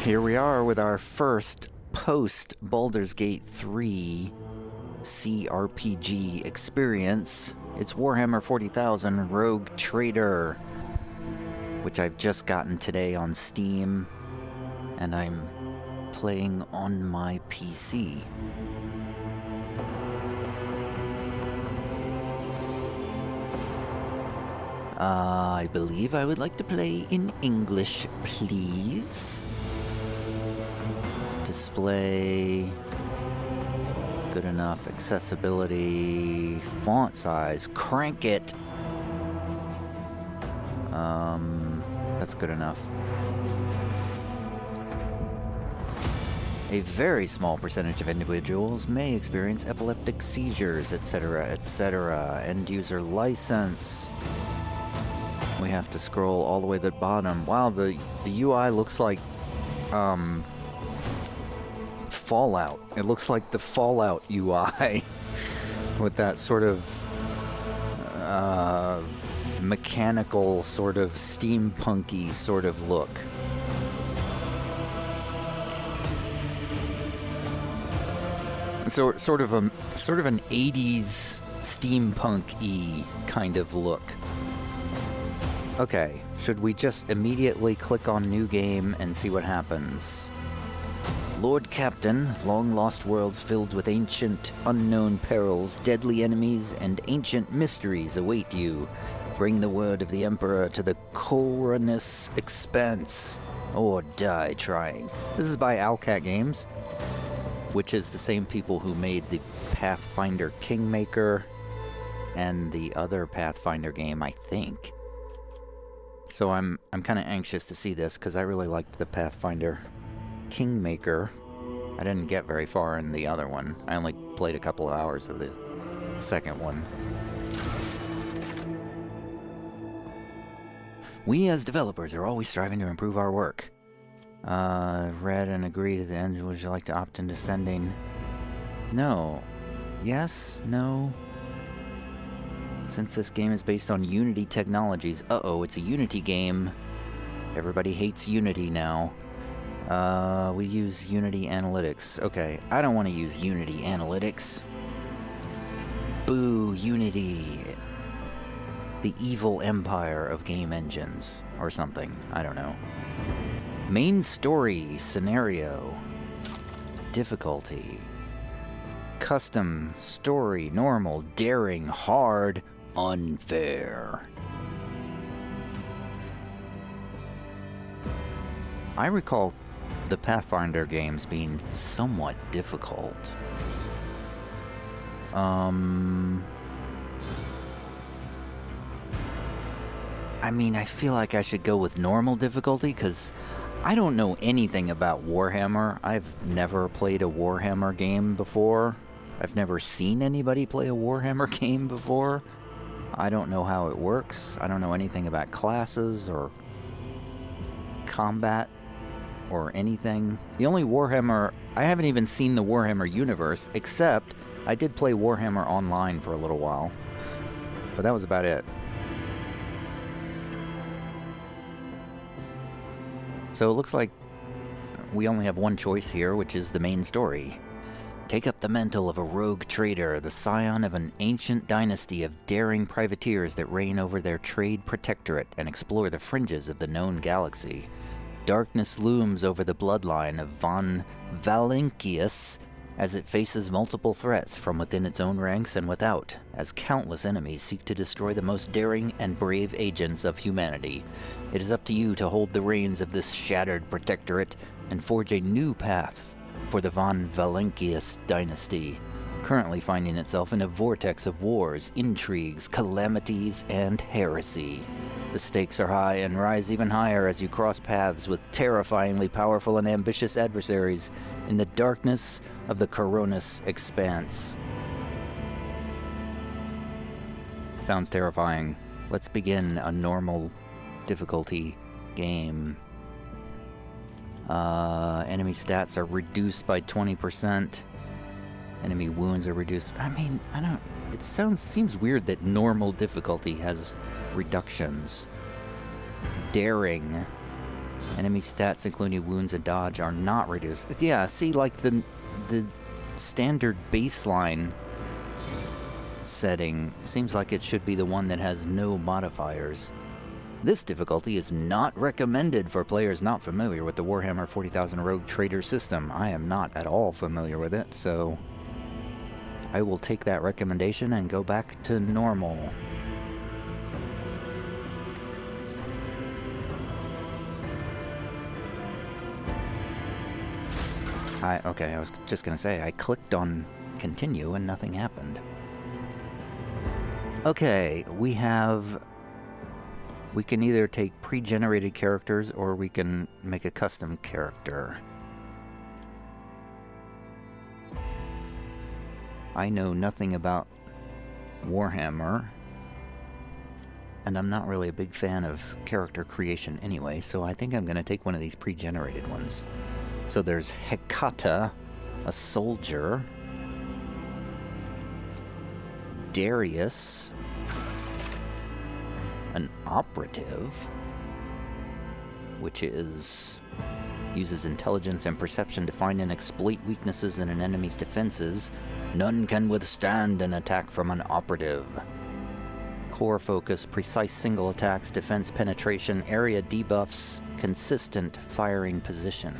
Here we are with our first post-Baldur's Gate 3 CRPG experience. It's Warhammer 40,000 Rogue Trader, which I've just gotten today on Steam, and I'm playing on my PC. I believe I would like to play in English, please. Display. Good enough. Accessibility. Font size. Crank it. That's good enough. A very small percentage of individuals may experience epileptic seizures, etc., etc. End user license. We have to scroll all the way to the bottom. Wow, the UI looks like Fallout. It looks like the Fallout UI with that sort of mechanical, sort of steampunky sort of look. So sort of an 80s steampunk-y kind of look. Okay, should we just immediately click on New Game and see what happens? Lord Captain, long-lost worlds filled with ancient, unknown perils, deadly enemies, and ancient mysteries await you. Bring the word of the Emperor to the Coronus Expanse, or die trying. This is by Owlcat Games, which is the same people who made the Pathfinder Kingmaker and the other Pathfinder game, I think. So I'm kind of anxious to see this because I really liked the Pathfinder Kingmaker. I didn't get very far in the other one. I only played a couple of hours of the second one. We as developers are always striving to improve our work. Read and agree to the end. Would you like to opt into sending? No. Yes? No? Since this game is based on Unity technologies, it's a Unity game. Everybody hates Unity now. We use Unity Analytics. Okay, I don't want to use Unity Analytics. Boo, Unity. The evil empire of game engines, or something. I don't know. Main story, scenario. Difficulty. Custom, story, normal, daring, hard, unfair. I recall the Pathfinder games being somewhat difficult. I mean, I feel like I should go with normal difficulty because I don't know anything about Warhammer. I've never played a Warhammer game before. I've never seen anybody play a Warhammer game before. I don't know how it works. I don't know anything about classes or combat or anything. The only Warhammer... I haven't even seen the Warhammer universe, except I did play Warhammer Online for a little while. But that was about it. So it looks like we only have one choice here, which is the main story. Take up the mantle of a rogue trader, the scion of an ancient dynasty of daring privateers that reign over their trade protectorate and explore the fringes of the known galaxy. Darkness looms over the bloodline of von Valancius as it faces multiple threats from within its own ranks and without, as countless enemies seek to destroy the most daring and brave agents of humanity. It is up to you to hold the reins of this shattered protectorate and forge a new path for the von Valancius dynasty, currently finding itself in a vortex of wars, intrigues, calamities, and heresy. The stakes are high and rise even higher as you cross paths with terrifyingly powerful and ambitious adversaries in the darkness of the Coronus Expanse. Sounds terrifying. Let's begin a normal difficulty game. Enemy stats are reduced by 20%. Enemy wounds are reduced. I mean, I don't... It seems weird that normal difficulty has reductions. Daring. Enemy stats, including wounds and dodge, are not reduced. Yeah, see, like the standard baseline setting seems like it should be the one that has no modifiers. This difficulty is not recommended for players not familiar with the Warhammer 40,000 Rogue Trader system. I am not at all familiar with it, so I will take that recommendation and go back to normal. Okay, I was just gonna say, I clicked on continue and nothing happened. Okay, we can either take pre-generated characters or we can make a custom character. I know nothing about Warhammer, and I'm not really a big fan of character creation anyway, so I think I'm gonna take one of these pre-generated ones. So there's Hecata, a soldier, Darius, an operative, which uses intelligence and perception to find and exploit weaknesses in an enemy's defenses. None can withstand an attack from an operative. Core focus, precise single attacks, defense penetration, area debuffs, consistent firing position.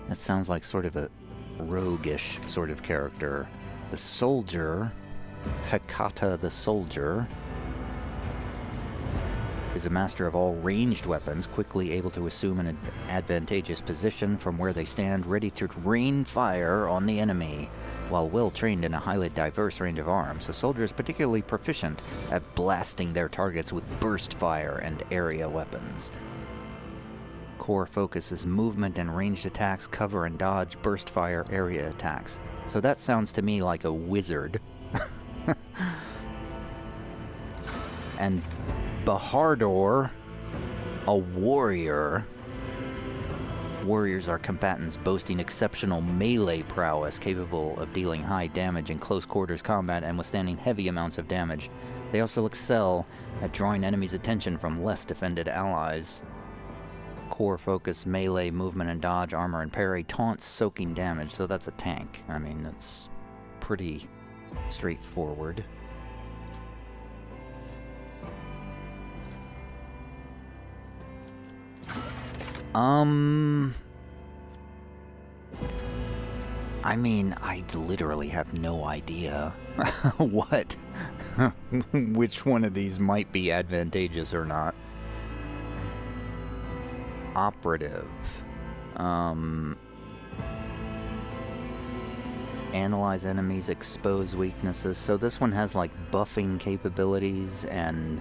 That sounds like sort of a roguish sort of character. The soldier, Hecata the soldier, is a master of all ranged weapons, quickly able to assume an advantageous position from where they stand, ready to rain fire on the enemy. While well trained in a highly diverse range of arms, the soldier is particularly proficient at blasting their targets with burst fire and area weapons. Core focus is movement and ranged attacks, cover and dodge, burst fire, area attacks. So that sounds to me like a wizard. And Bahador, a warrior. Warriors are combatants boasting exceptional melee prowess, capable of dealing high damage in close quarters combat and withstanding heavy amounts of damage. They also excel at drawing enemies' attention from less defended allies. Core focus, melee, movement and dodge, armor and parry, taunts, soaking damage. So that's a tank. I mean, that's pretty straightforward. I mean, I literally have no idea which one of these might be advantageous or not. Operative. Analyze enemies, expose weaknesses. So this one has like buffing capabilities and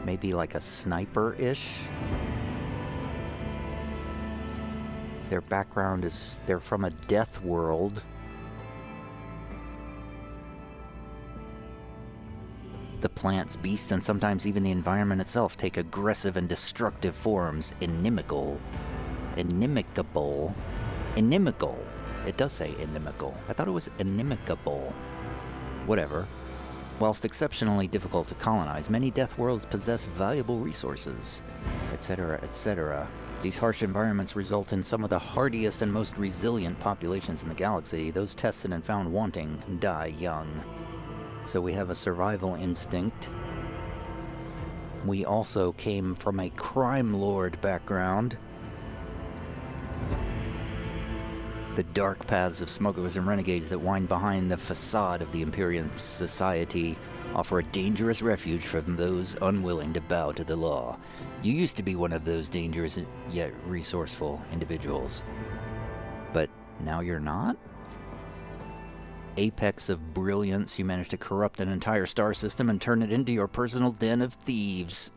maybe like a sniper-ish. Their background is they're from a death world. The plants, beasts, and sometimes even the environment itself take aggressive and destructive forms. Inimical. It does say inimical. I thought it was inimicable. Whatever. Whilst exceptionally difficult to colonize, many death worlds possess valuable resources, etc., etc. These harsh environments result in some of the hardiest and most resilient populations in the galaxy. Those tested and found wanting die young. So we have a survival instinct. We also came from a crime lord background. The dark paths of smugglers and renegades that wind behind the facade of the Imperial society offer a dangerous refuge from those unwilling to bow to the law. You used to be one of those dangerous yet resourceful individuals. But now you're not? Apex of brilliance, you managed to corrupt an entire star system and turn it into your personal den of thieves.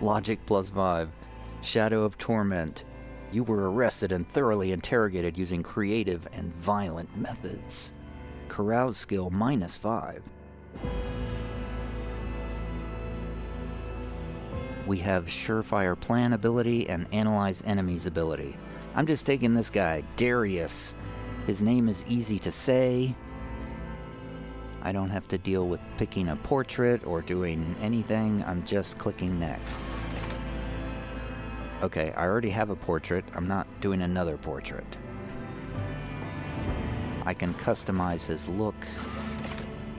Logic +5. Shadow of torment. You were arrested and thoroughly interrogated using creative and violent methods. Carouse skill -5. We have surefire plan ability and analyze enemies ability. I'm just taking this guy, Darius. His name is easy to say. I don't have to deal with picking a portrait or doing anything. I'm just clicking next. Okay, I already have a portrait. I'm not doing another portrait. I can customize his look,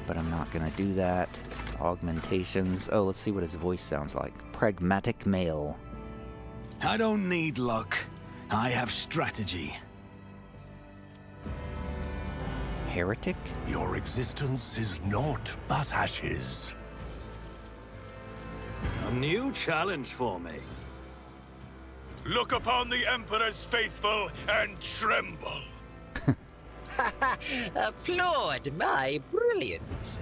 but I'm not gonna do that. Augmentations. Oh, let's see what his voice sounds like. Pragmatic male. I don't need luck. I have strategy. Heretic? Your existence is naught but ashes. A new challenge for me. Look upon the Emperor's faithful and tremble. Applaud my brilliance.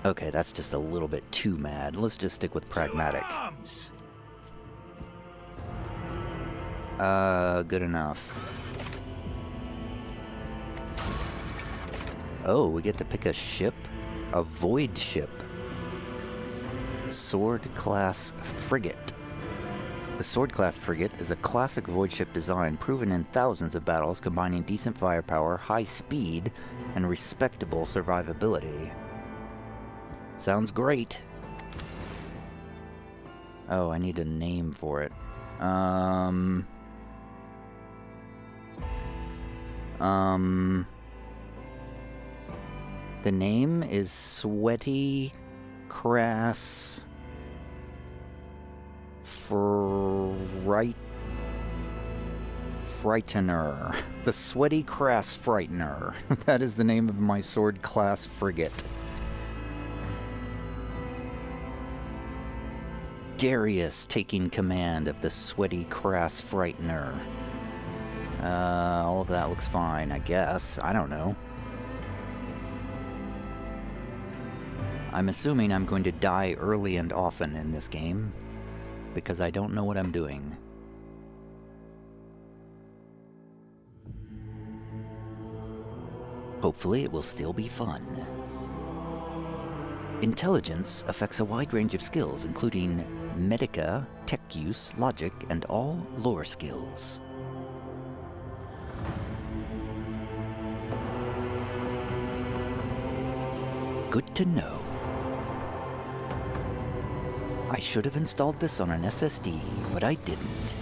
Okay, that's just a little bit too mad. Let's just stick with pragmatic. Good enough. Oh, we get to pick a ship? A void ship. Sword class frigate. The Sword class frigate is a classic void ship design proven in thousands of battles, combining decent firepower, high speed, and respectable survivability. Sounds great. Oh, I need a name for it. The name is Sweaty Crass Frightener. The Sweaty Crass Frightener. That is the name of my sword class frigate. Darius taking command of the Sweaty Crass Frightener. All of that looks fine, I guess. I don't know. I'm assuming I'm going to die early and often in this game, because I don't know what I'm doing. Hopefully it will still be fun. Intelligence affects a wide range of skills, including medica, tech use, logic, and all lore skills. Good to know. I should have installed this on an SSD, but I didn't.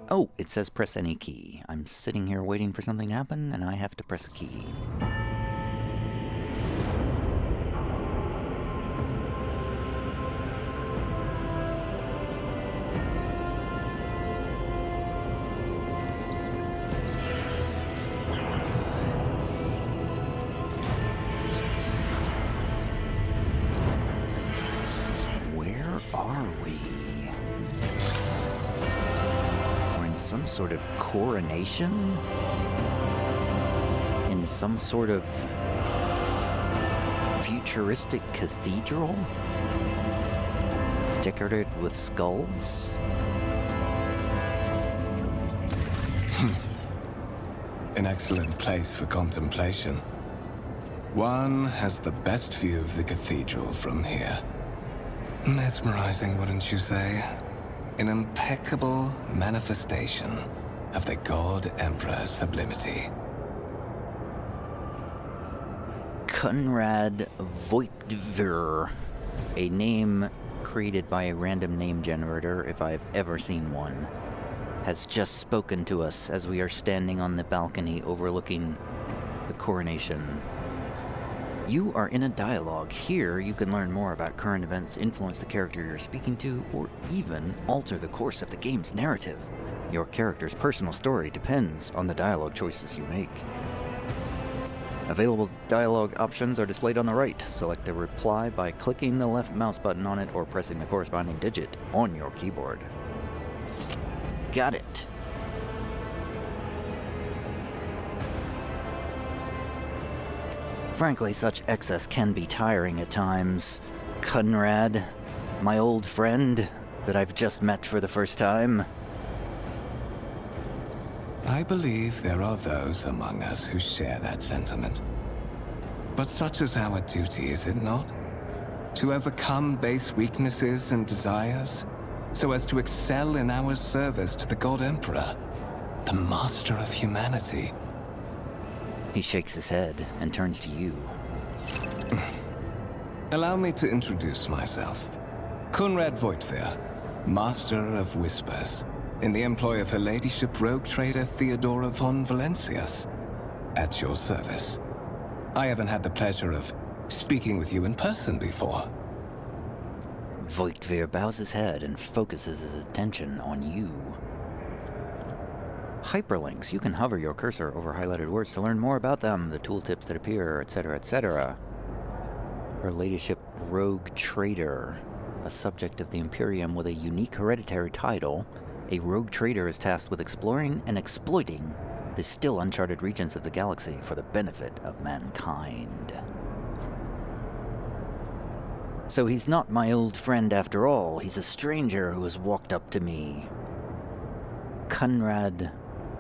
Oh, it says press any key. I'm sitting here waiting for something to happen, and I have to press a key. Some sort of coronation? In some sort of futuristic cathedral? Decorated with skulls? An excellent place for contemplation. One has the best view of the cathedral from here. Mesmerizing, wouldn't you say? An impeccable manifestation of the God Emperor's sublimity. Konrad Voigtver, a name created by a random name generator, if I've ever seen one, has just spoken to us as we are standing on the balcony overlooking the coronation. You are in a dialogue. Here, you can learn more about current events, influence the character you're speaking to, or even alter the course of the game's narrative. Your character's personal story depends on the dialogue choices you make. Available dialogue options are displayed on the right. Select a reply by clicking the left mouse button on it or pressing the corresponding digit on your keyboard. Got it. Frankly, such excess can be tiring at times. Konrad, my old friend that I've just met for the first time. I believe there are those among us who share that sentiment. But such is our duty, is it not? To overcome base weaknesses and desires, so as to excel in our service to the God Emperor, the master of humanity. He shakes his head and turns to you. Allow me to introduce myself. Conrad Voigtveer, Master of Whispers, in the employ of Her Ladyship Rogue Trader Theodora von Valencius, at your service. I haven't had the pleasure of speaking with you in person before. Voigtveer bows his head and focuses his attention on you. Hyperlinks. You can hover your cursor over highlighted words to learn more about them, the tooltips that appear, etc., etc. Her Ladyship Rogue Trader, a subject of the Imperium with a unique hereditary title. A rogue trader is tasked with exploring and exploiting the still uncharted regions of the galaxy for the benefit of mankind. So he's not my old friend after all. He's a stranger who has walked up to me. Conrad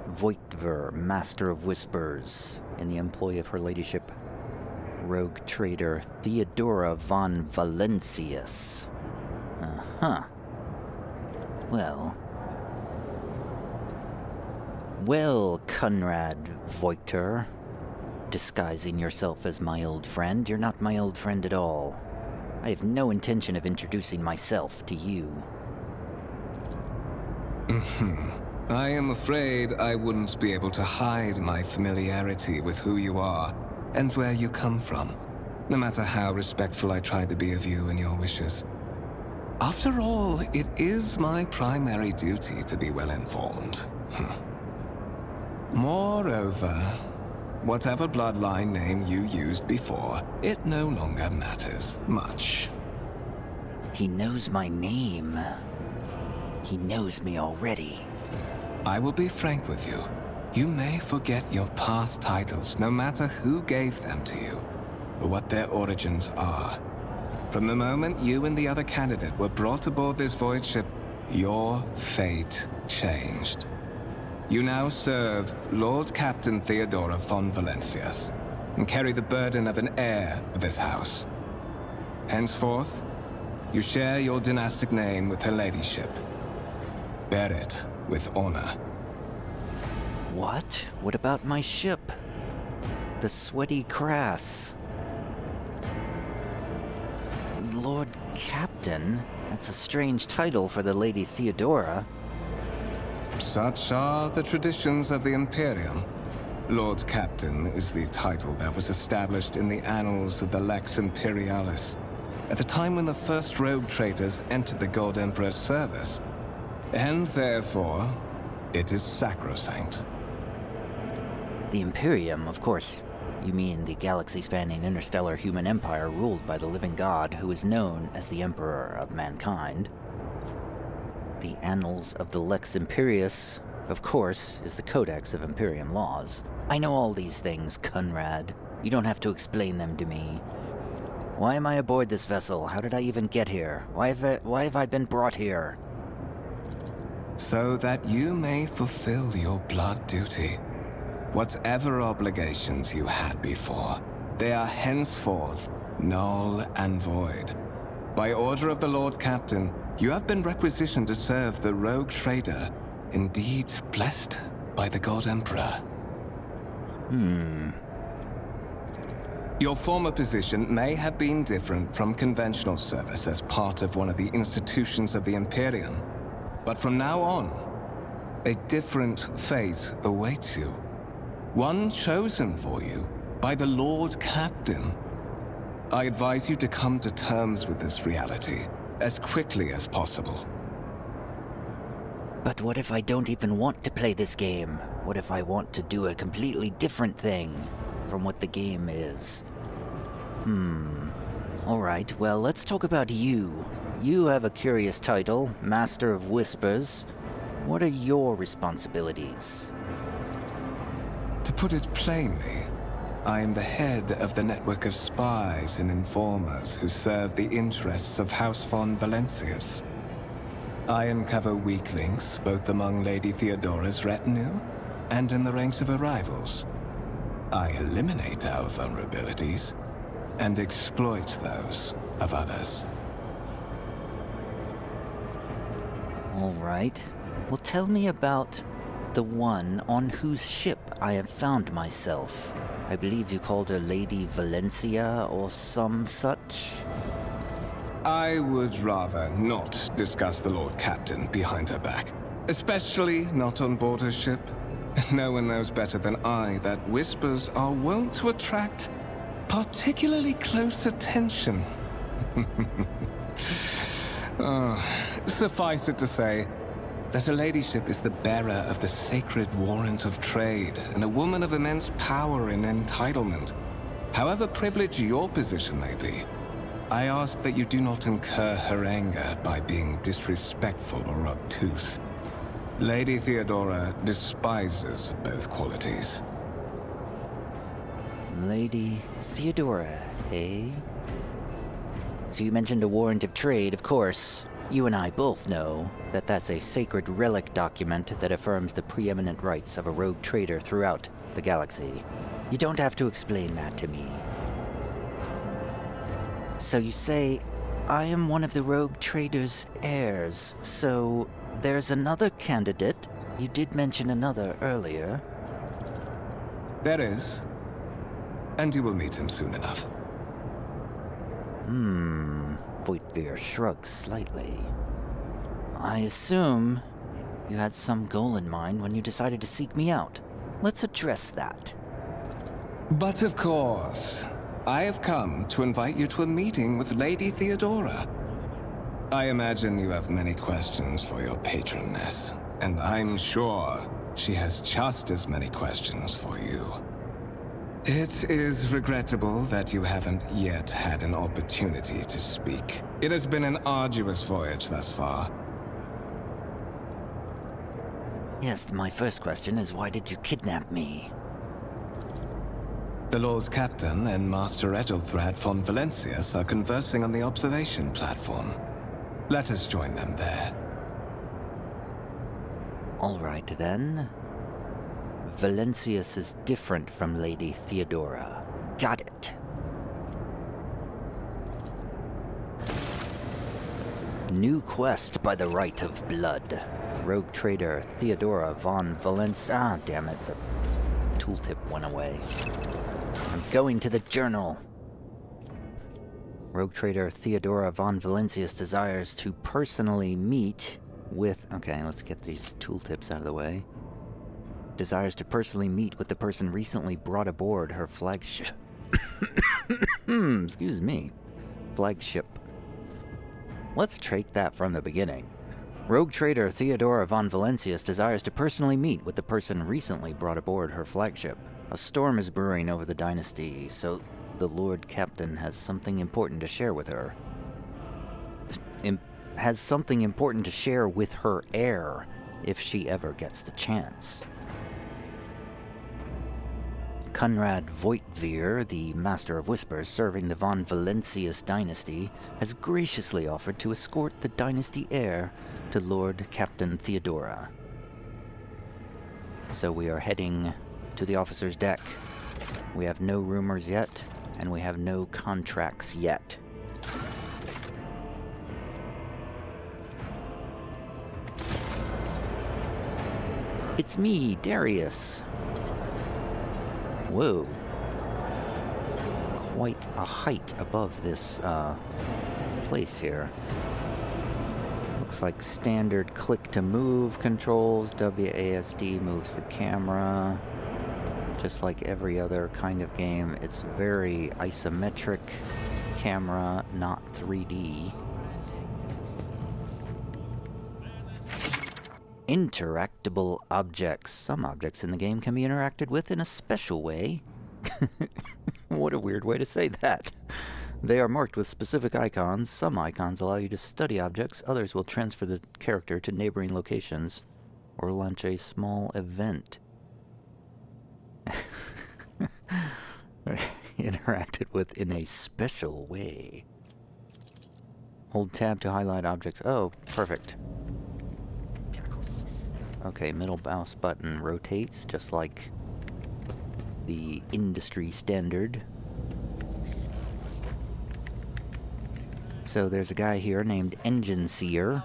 Voigtveer, Master of Whispers, in the employ of Her Ladyship Rogue Trader Theodora von Valencius. Uh-huh. Well, Conrad Voigtveer, disguising yourself as my old friend, you're not my old friend at all. I have no intention of introducing myself to you. I am afraid I wouldn't be able to hide my familiarity with who you are and where you come from, no matter how respectful I try to be of you and your wishes. After all, it is my primary duty to be well informed. Moreover, whatever bloodline name you used before, it no longer matters much. He knows my name. He knows me already. I will be frank with you. You may forget your past titles, no matter who gave them to you, or what their origins are. From the moment you and the other candidate were brought aboard this void ship, your fate changed. You now serve Lord Captain Theodora von Valencius, and carry the burden of an heir of this house. Henceforth, you share your dynastic name with Her Ladyship. Bear it with honor. What? What about my ship? The Sweaty Crass. Lord Captain? That's a strange title for the Lady Theodora. Such are the traditions of the Imperium. Lord Captain is the title that was established in the annals of the Lex Imperialis, at the time when the first rogue traders entered the God Emperor's service, and therefore, it is sacrosanct. The Imperium, of course. You mean the galaxy-spanning interstellar human empire ruled by the living god who is known as the Emperor of Mankind. The Annals of the Lex Imperius, of course, is the Codex of Imperium laws. I know all these things, Conrad. You don't have to explain them to me. Why am I aboard this vessel? How did I even get here? Why have I been brought here? So that you may fulfill your blood duty. Whatever obligations you had before, they are henceforth null and void. By order of the Lord Captain, you have been requisitioned to serve the rogue trader, indeed blessed by the God Emperor. Your former position may have been different from conventional service as part of one of the institutions of the Imperium, but from now on, a different fate awaits you. One chosen for you by the Lord Captain. I advise you to come to terms with this reality as quickly as possible. But what if I don't even want to play this game? What if I want to do a completely different thing from what the game is? Alright, well, let's talk about you. You have a curious title, Master of Whispers. What are your responsibilities? To put it plainly, I am the head of the network of spies and informers who serve the interests of House von Valencius. I uncover weak links both among Lady Theodora's retinue and in the ranks of her rivals. I eliminate our vulnerabilities and exploit those of others. All right. Well, tell me about the one on whose ship I have found myself. I believe you called her Lady Valencia or some such. I would rather not discuss the Lord Captain behind her back. Especially not on board her ship. No one knows better than I that whispers are wont to attract particularly close attention. Suffice it to say that her ladyship is the bearer of the sacred warrant of trade and a woman of immense power and entitlement. However privileged your position may be, I ask that you do not incur her anger by being disrespectful or obtuse. Lady Theodora despises both qualities. Lady Theodora, eh? So you mentioned a warrant of trade, of course. You and I both know that that's a sacred relic document that affirms the preeminent rights of a rogue trader throughout the galaxy. You don't have to explain that to me. So you say, I am one of the rogue trader's heirs, so there's another candidate. You did mention another earlier. There is. And you will meet him soon enough. Voigtveer shrugs slightly. I assume you had some goal in mind when you decided to seek me out. Let's address that. But of course, I have come to invite you to a meeting with Lady Theodora. I imagine you have many questions for your patroness, and I'm sure she has just as many questions for you. It is regrettable that you haven't yet had an opportunity to speak. It has been an arduous voyage thus far. Yes, my first question is why did you kidnap me? The Lord Captain and Master Edelthrad von Valencius are conversing on the observation platform. Let us join them there. All right then. Valencius is different from Lady Theodora. Got it. New quest by the right of blood. Rogue trader Theodora von Valencia. Ah, damn it. The tooltip went away. I'm going to the journal. Rogue trader Theodora von Valencius desires to personally meet with... Okay, let's get these tooltips out of the way. Desires to personally meet with the person recently brought aboard her flagship. Excuse me. Flagship. Let's take that from the beginning. Rogue trader Theodora von Valencius desires to personally meet with the person recently brought aboard her flagship. A storm is brewing over the dynasty, so the Lord Captain has something important to share with her. Has something important to share with her heir, if she ever gets the chance. Conrad Voigtveer, the Master of Whispers serving the von Valencius dynasty, has graciously offered to escort the dynasty heir to Lord Captain Theodora. So we are heading to the officer's deck. We have no rumors yet, and we have no contracts yet. It's me, Darius. Whoa. Quite a height above this place here. Looks like standard click to move controls. WASD moves the camera. Just like every other kind of game, it's very isometric camera, not 3D. Interactable objects. Some objects in the game can be interacted with in a special way. What a weird way to say that. They are marked with specific icons. Some icons allow you to study objects. Others will transfer the character to neighboring locations or launch a small event. Interacted with in a special way. Hold tab to highlight objects. Oh, perfect. Okay, middle mouse button rotates just like the industry standard. So there's a guy here named Engine Seer.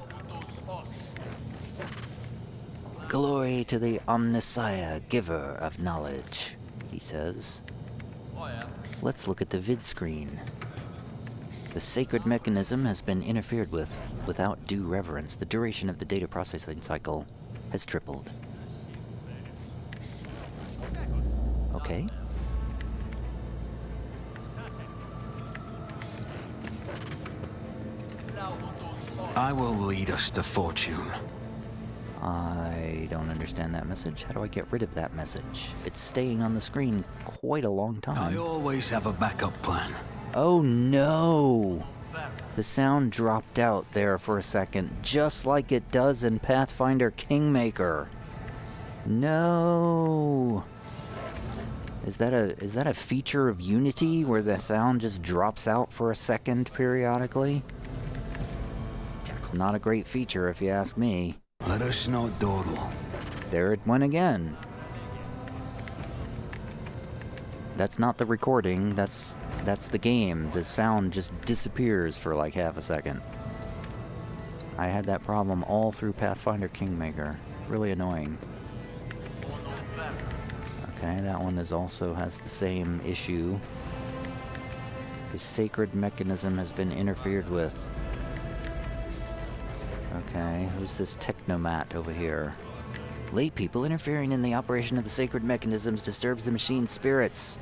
Glory to the Omnissiah, giver of knowledge, he says. Let's look at the vid screen. The sacred mechanism has been interfered with without due reverence. The duration of the data processing cycle has tripled. Okay. I will lead us to fortune. I don't understand that message. How do I get rid of that message? It's staying on the screen quite a long time. I always have a backup plan. Oh no! The sound dropped out there for a second, just like it does in Pathfinder Kingmaker. No! Is that a feature of Unity where the sound just drops out for a second periodically? It's not a great feature if you ask me. Let us not dawdle. There it went again. That's not the recording, that's the game. The sound just disappears for like half a second. I had that problem all through Pathfinder Kingmaker. Really annoying. Okay, that one also has the same issue. The sacred mechanism has been interfered with. Okay, who's this technomat over here? Lay people interfering in the operation of the sacred mechanisms disturbs the machine's spirits.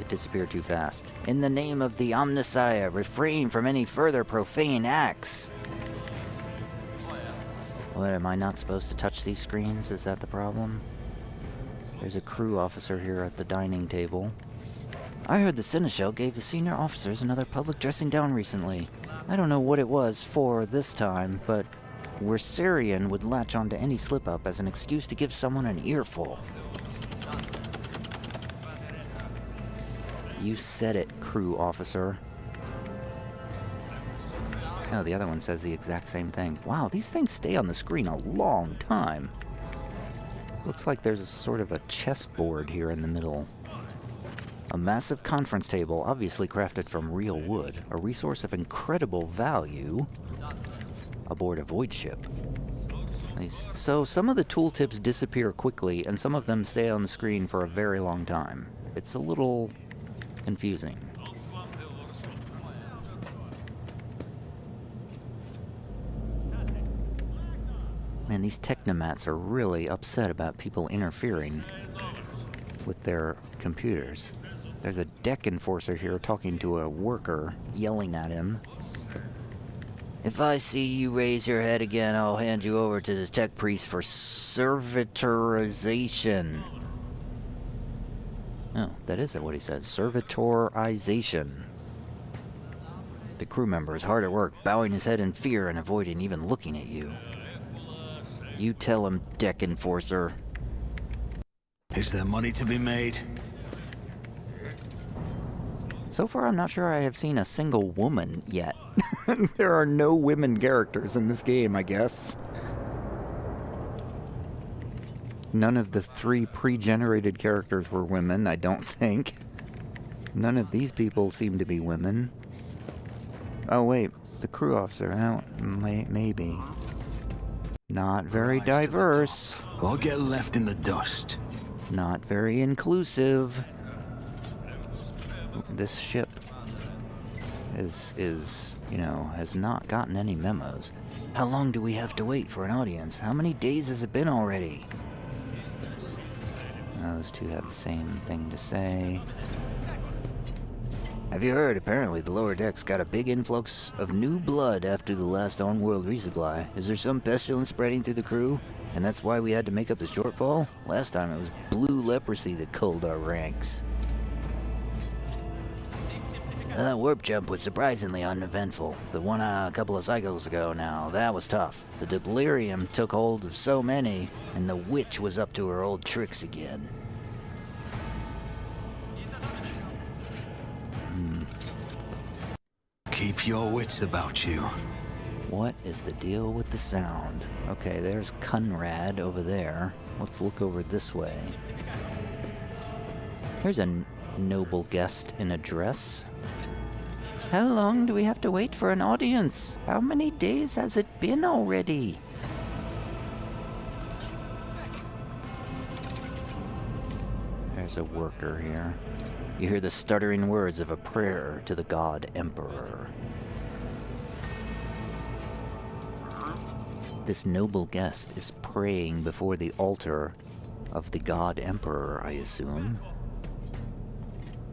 It disappeared too fast. In the name of the Omnissiah, refrain from any further profane acts. What, am I not supposed to touch these screens? Is that the problem? There's a crew officer here at the dining table. I heard the Seneschal gave the senior officers another public dressing down recently. I don't know what it was for this time, but Wersarian would latch onto any slip-up as an excuse to give someone an earful. You said it, crew officer. Oh, the other one says the exact same thing. Wow, these things stay on the screen a long time. Looks like there's a sort of a chessboard here in the middle. A massive conference table, obviously crafted from real wood, a resource of incredible value aboard a void ship. So some of the tooltips disappear quickly, and some of them stay on the screen for a very long time. It's a little confusing. Man, these technomats are really upset about people interfering with their computers. There's a deck enforcer here talking to a worker, yelling at him. If I see you raise your head again, I'll hand you over to the tech priest for servitorization. Oh, that isn't what he said. Servitorization. The crew member is hard at work, bowing his head in fear and avoiding even looking at you. You tell him, deck enforcer. Is there money to be made? So far, I'm not sure I have seen a single woman yet. There are no women characters in this game, I guess. None of the 3 pre-generated characters were women, I don't think. None of these people seem to be women. Oh wait, the crew officer, oh, maybe. Not very diverse. Or get left in the dust. Not very inclusive. This ship has not gotten any memos. How long do we have to wait for an audience? How many days has it been already? Those two have the same thing to say. Have you heard? Apparently the lower decks got a big influx of new blood after the last on-world resupply. Is there some pestilence spreading through the crew? And that's why we had to make up the shortfall? Last time it was blue leprosy that culled our ranks. That warp jump was surprisingly uneventful. The one a couple of cycles ago now, that was tough. The delirium took hold of so many, and the witch was up to her old tricks again. Keep your wits about you. What is the deal with the sound? Okay, there's Conrad over there. Let's look over this way. Here's a noble guest in a dress. How long do we have to wait for an audience? How many days has it been already? There's a worker here. You hear the stuttering words of a prayer to the God Emperor. This noble guest is praying before the altar of the God Emperor, I assume.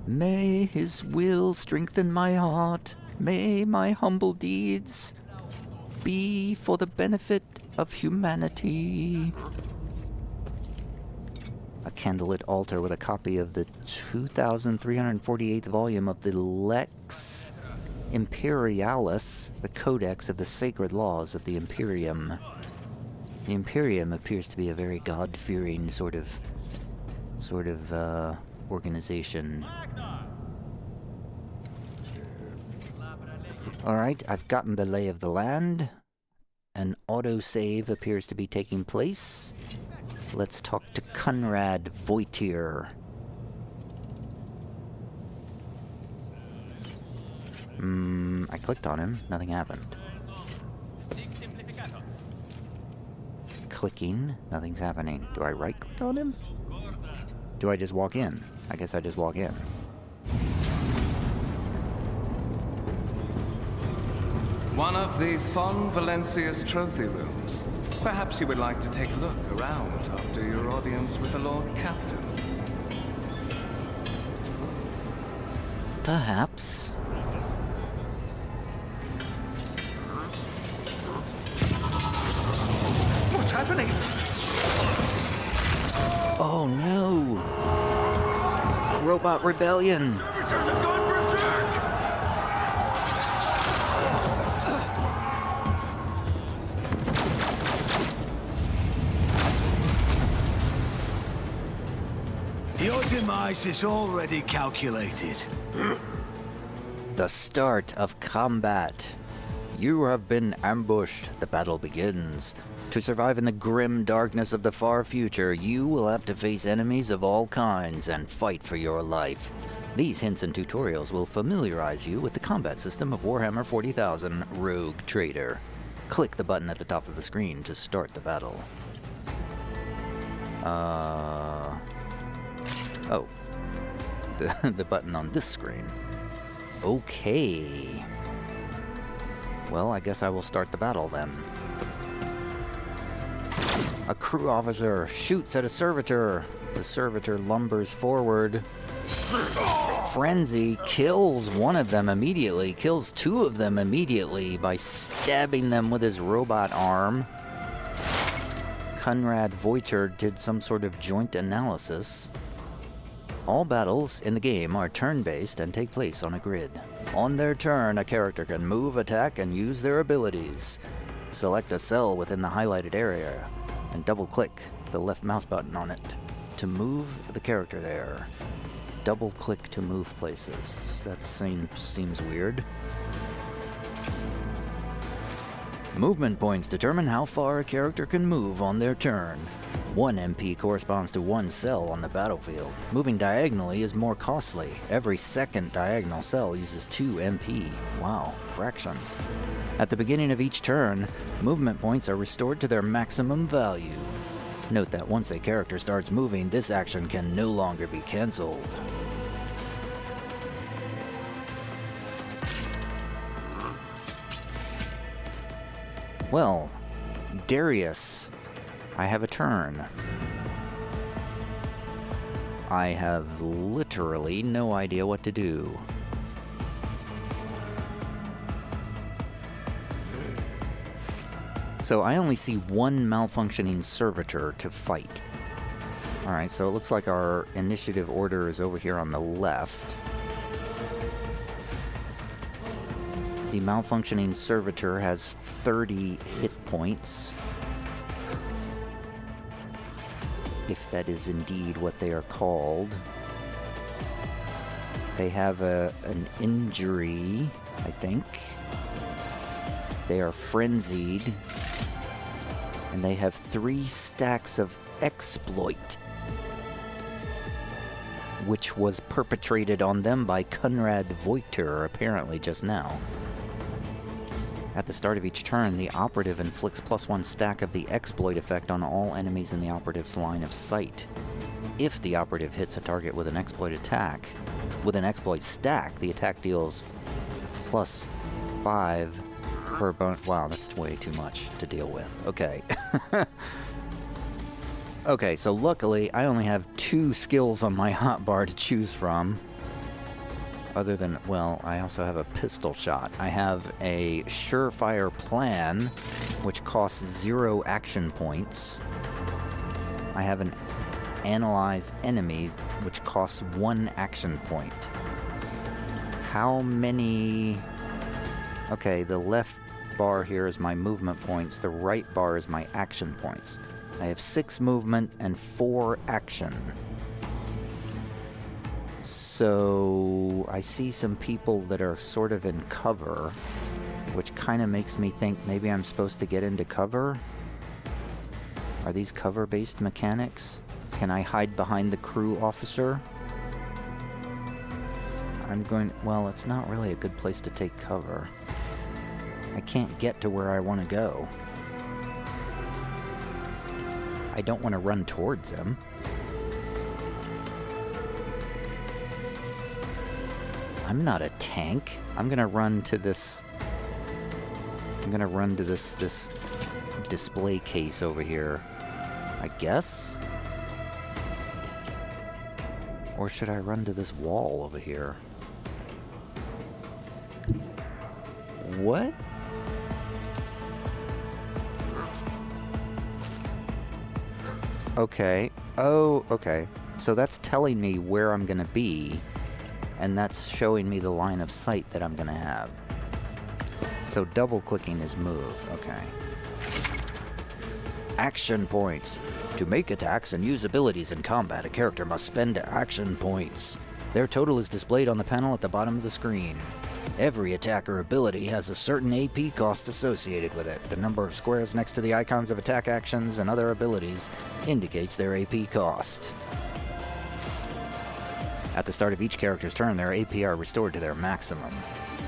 May his will strengthen my heart. May my humble deeds be for the benefit of humanity. A candlelit altar with a copy of the 2348th volume of the Lex Imperialis, the Codex of the Sacred Laws of the Imperium. The Imperium appears to be a very God-fearing sort of organization. Alright, I've gotten the lay of the land. An autosave appears to be taking place. Let's talk to Conrad Voitier. I clicked on him. Nothing happened. Clicking. Nothing's happening. Do I right-click on him? Do I just walk in? I guess I just walk in. One of the Fon Valencia's trophy rooms. Perhaps you would like to take a look around after your audience with the Lord Captain. Perhaps. What's happening? Oh no! Robot rebellion! Servitors have gone berserk! Your demise is already calculated. The start of combat. You have been ambushed. The battle begins. To survive in the grim darkness of the far future, you will have to face enemies of all kinds and fight for your life. These hints and tutorials will familiarize you with the combat system of Warhammer 40,000 Rogue Trader. Click the button at the top of the screen to start the battle. Oh. The button on this screen. Okay. Well, I guess I will start the battle then. A crew officer shoots at a servitor. The servitor lumbers forward. Frenzy kills one of them immediately, kills two of them immediately by stabbing them with his robot arm. Conrad Voitier did some sort of joint analysis. All battles in the game are turn-based and take place on a grid. On their turn, a character can move, attack, and use their abilities. Select a cell within the highlighted area and double-click the left mouse button on it to move the character there. Double-click to move places. That seems weird. Movement points determine how far a character can move on their turn. 1 MP corresponds to 1 cell on the battlefield. Moving diagonally is more costly. Every second diagonal cell uses 2 MP. Wow, fractions. At the beginning of each turn, movement points are restored to their maximum value. Note that once a character starts moving, this action can no longer be cancelled. Well, Darius, I have a turn. I have literally no idea what to do. So I only see one malfunctioning servitor to fight. Alright, so it looks like our initiative order is over here on the left. The malfunctioning servitor has 30 hit points. If that is indeed what they are called. They have an injury, I think. They are frenzied. And they have 3 stacks of exploit. which was perpetrated on them by Conrad Voigter, apparently just now. At the start of each turn, the operative inflicts +1 stack of the exploit effect on all enemies in the operative's line of sight. If the operative hits a target with an exploit stack, the attack deals +5 per bonus. Wow, that's way too much to deal with. Okay. Okay, so luckily I only have 2 skills on my hotbar to choose from. Other than, well, I also have a pistol shot. I have a surefire plan, which costs 0 action points. I have an analyze enemy, which costs 1 action point. How many... Okay, the left bar here is my movement points. The right bar is my action points. I have 6 movement and 4 action. So I see some people that are sort of in cover, which kind of makes me think maybe I'm supposed to get into cover. Are these cover-based mechanics? Can I hide behind the crew officer? Well, it's not really a good place to take cover. I can't get to where I want to go. I don't want to run towards him. I'm not a tank. I'm gonna run to this display case over here, I guess? Or should I run to this wall over here? What? Okay. Oh, okay. So that's telling me where I'm gonna be, and that's showing me the line of sight that I'm gonna have. So double-clicking is move. Okay. Action points. To make attacks and use abilities in combat, a character must spend action points. Their total is displayed on the panel at the bottom of the screen. Every attack or ability has a certain AP cost associated with it. The number of squares next to the icons of attack actions and other abilities indicates their AP cost. At the start of each character's turn, their AP are restored to their maximum.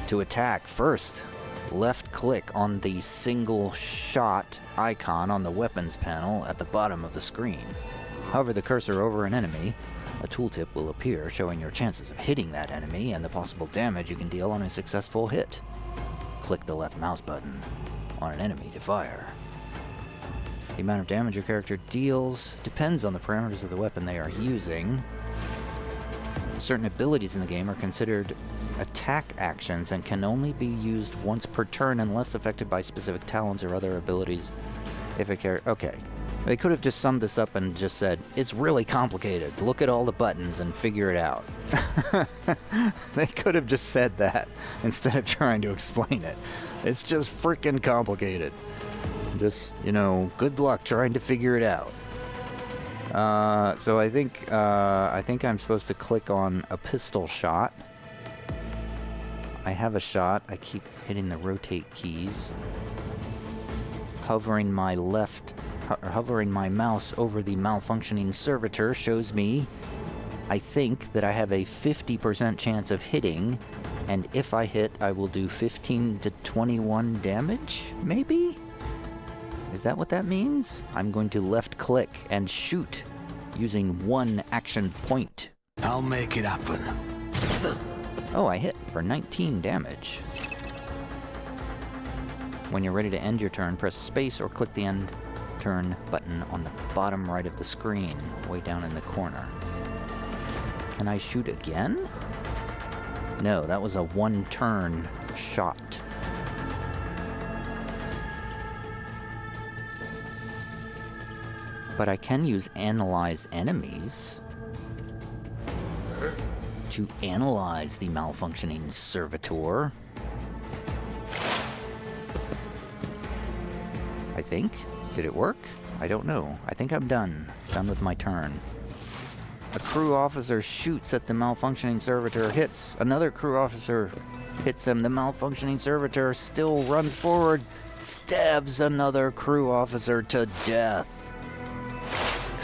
To attack, first, left-click on the single shot icon on the weapons panel at the bottom of the screen. Hover the cursor over an enemy. A tooltip will appear showing your chances of hitting that enemy and the possible damage you can deal on a successful hit. Click the left mouse button on an enemy to fire. The amount of damage your character deals depends on the parameters of the weapon they are using. Certain abilities in the game are considered attack actions and can only be used once per turn unless affected by specific talents or other abilities. If a character... Okay. They could have just summed this up and just said, it's really complicated. Look at all the buttons and figure it out. They could have just said that instead of trying to explain it. It's just freaking complicated. Just, good luck trying to figure it out. So I think I'm supposed to click on a pistol shot. I have a shot. I keep hitting the rotate keys. Hovering my mouse over the malfunctioning servitor shows me, I think, that I have a 50% chance of hitting, and if I hit, I will do 15 to 21 damage, maybe? Is that what that means? I'm going to left-click and shoot using 1 action point. I'll make it happen. Oh, I hit for 19 damage. When you're ready to end your turn, press space or click the end turn button on the bottom right of the screen, way down in the corner. Can I shoot again? No, that was a 1-turn shot. But I can use analyze enemies to analyze the malfunctioning servitor. I think. Did it work? I don't know. I think I'm done. Done with my turn. A crew officer shoots at the malfunctioning servitor, hits. Another crew officer hits him. The malfunctioning servitor still runs forward, stabs another crew officer to death.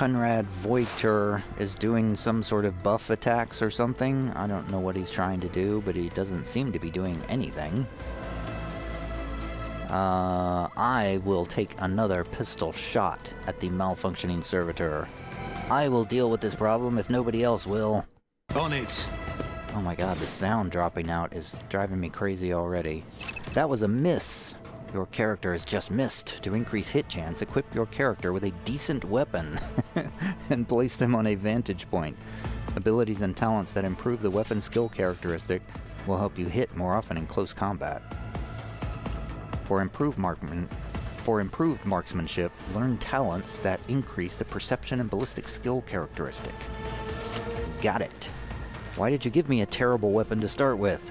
Conrad Voiter is doing some sort of buff attacks or something. I don't know what he's trying to do, but he doesn't seem to be doing anything. I will take another pistol shot at the Malfunctioning Servitor. I will deal with this problem if nobody else will. On it. Oh my god, the sound dropping out is driving me crazy already. That was a miss. Your character has just missed. To increase hit chance, equip your character with a decent weapon and place them on a vantage point. Abilities and talents that improve the weapon skill characteristic will help you hit more often in close combat. For improved marksmanship, learn talents that increase the perception and ballistic skill characteristic. Got it. Why did you give me a terrible weapon to start with?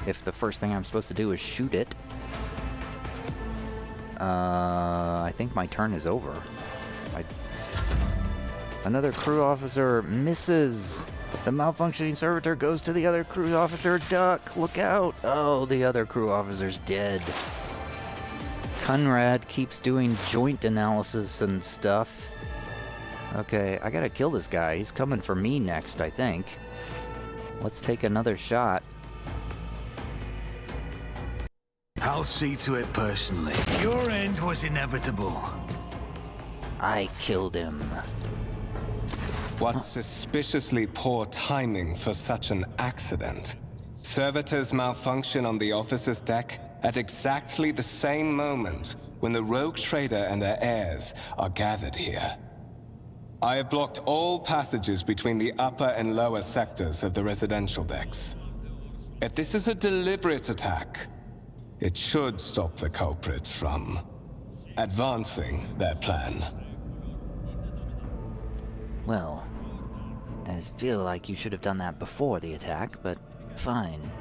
If the first thing I'm supposed to do is shoot it. I think my turn is over. Another crew officer misses. The Malfunctioning Servitor goes to the other crew officer. Duck, look out. Oh, the other crew officer's dead. Conrad keeps doing joint analysis and stuff. Okay, I gotta kill this guy. He's coming for me next, I think. Let's take another shot. I'll see to it personally. Your end was inevitable. I killed him. What suspiciously poor timing for such an accident. Servitors malfunction on the officer's deck at exactly the same moment when the rogue trader and her heirs are gathered here. I have blocked all passages between the upper and lower sectors of the residential decks. If this is a deliberate attack, it should stop the culprits from advancing their plan. Well, I feel like you should have done that before the attack, but fine.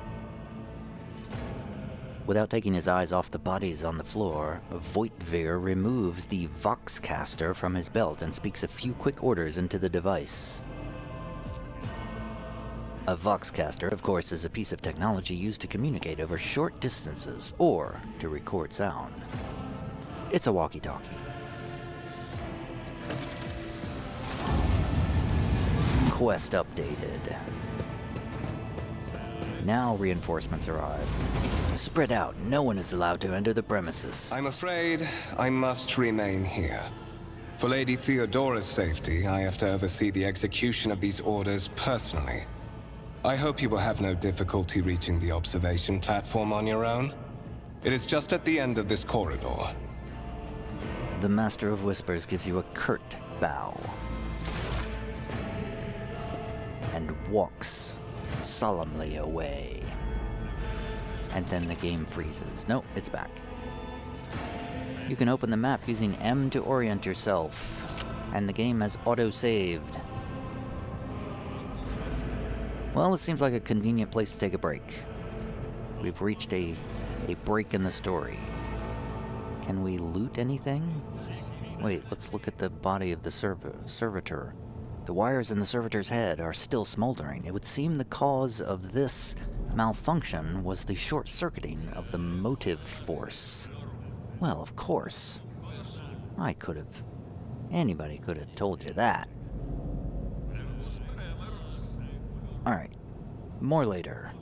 Without taking his eyes off the bodies on the floor, Voitvir removes the Voxcaster from his belt and speaks a few quick orders into the device. A Voxcaster, of course, is a piece of technology used to communicate over short distances or to record sound. It's a walkie-talkie. Quest updated. Now reinforcements arrive. Spread out. No one is allowed to enter the premises. I'm afraid I must remain here. For Lady Theodora's safety, I have to oversee the execution of these orders personally. I hope you will have no difficulty reaching the observation platform on your own. It is just at the end of this corridor. The Master of Whispers gives you a curt bow and walks solemnly away. And then the game freezes. Nope, it's back. You can open the map using M to orient yourself, and the game has auto-saved. Well, it seems like a convenient place to take a break. We've reached a break in the story. Can we loot anything? Wait, let's look at the body of the servitor. The wires in the servitor's head are still smoldering. It would seem the cause of this malfunction was the short-circuiting of the motive force. Well, of course. Anybody could have told you that. Alright, more later.